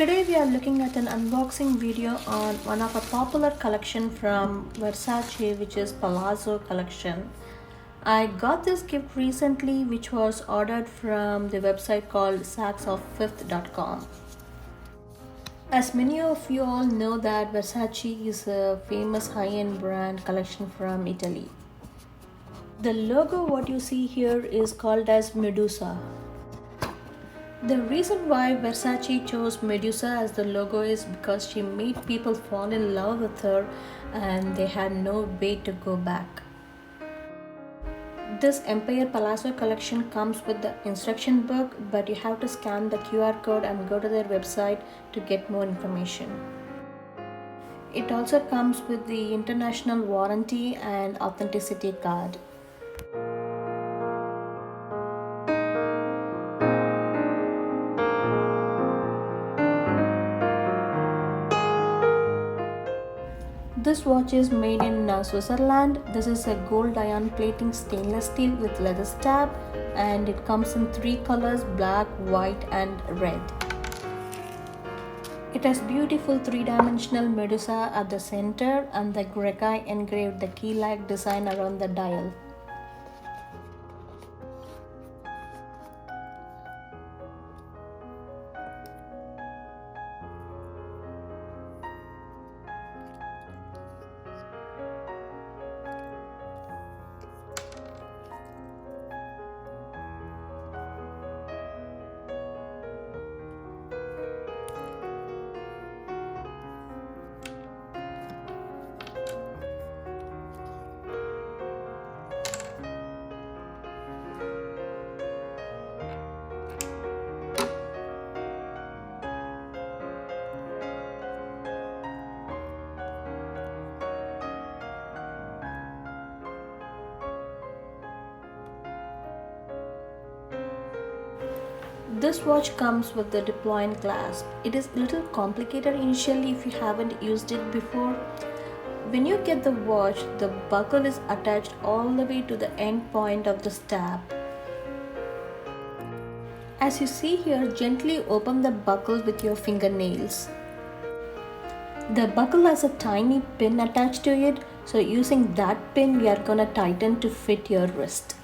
Today we are looking at an unboxing video on one of a popular collection from Versace, which is Palazzo collection. I got this gift recently, which was ordered from the website called saxoffifth.com. As many of you all know that Versace is a famous high-end brand collection from Italy. The logo what you see here is called as Medusa. The reason why Versace chose Medusa as the logo is because she made people fall in love with her and they had no way to go back. This Empire Palazzo collection comes with the instruction book, but you have to scan the QR code and go to their website to get more information. It also comes with the international warranty and authenticity card. This watch is made in Switzerland. This is a gold ion plating stainless steel with leather stab, and it comes in 3 colors: black, white and red. It has beautiful 3-dimensional Medusa at the center and the Grekai engraved the key-like design around the dial. This watch comes with the Deployant clasp. It is a little complicated initially if you haven't used it before. When you get the watch, the buckle is attached all the way to the end point of the stab. As you see here, gently open the buckle with your fingernails. The buckle has a tiny pin attached to it, so using that pin we are gonna tighten to fit your wrist.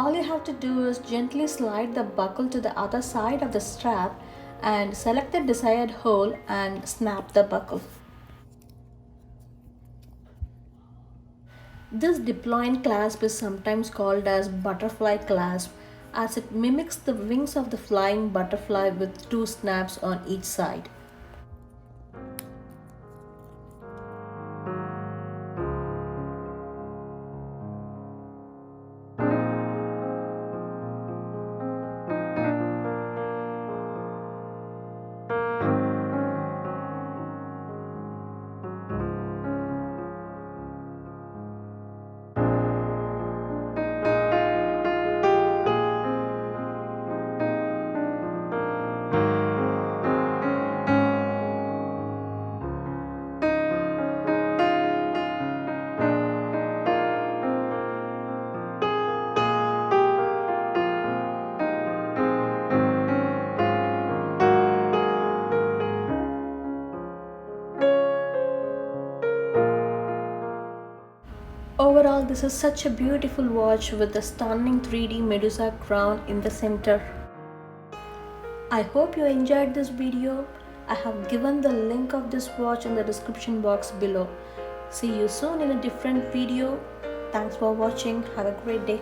All you have to do is gently slide the buckle to the other side of the strap and select the desired hole and snap the buckle. This deployant clasp is sometimes called as butterfly clasp, as it mimics the wings of the flying butterfly with 2 snaps on each side. Overall, this is such a beautiful watch with a stunning 3D Medusa crown in the center. I hope you enjoyed this video. I have given the link of this watch in the description box below. See you soon in a different video. Thanks for watching. Have a great day.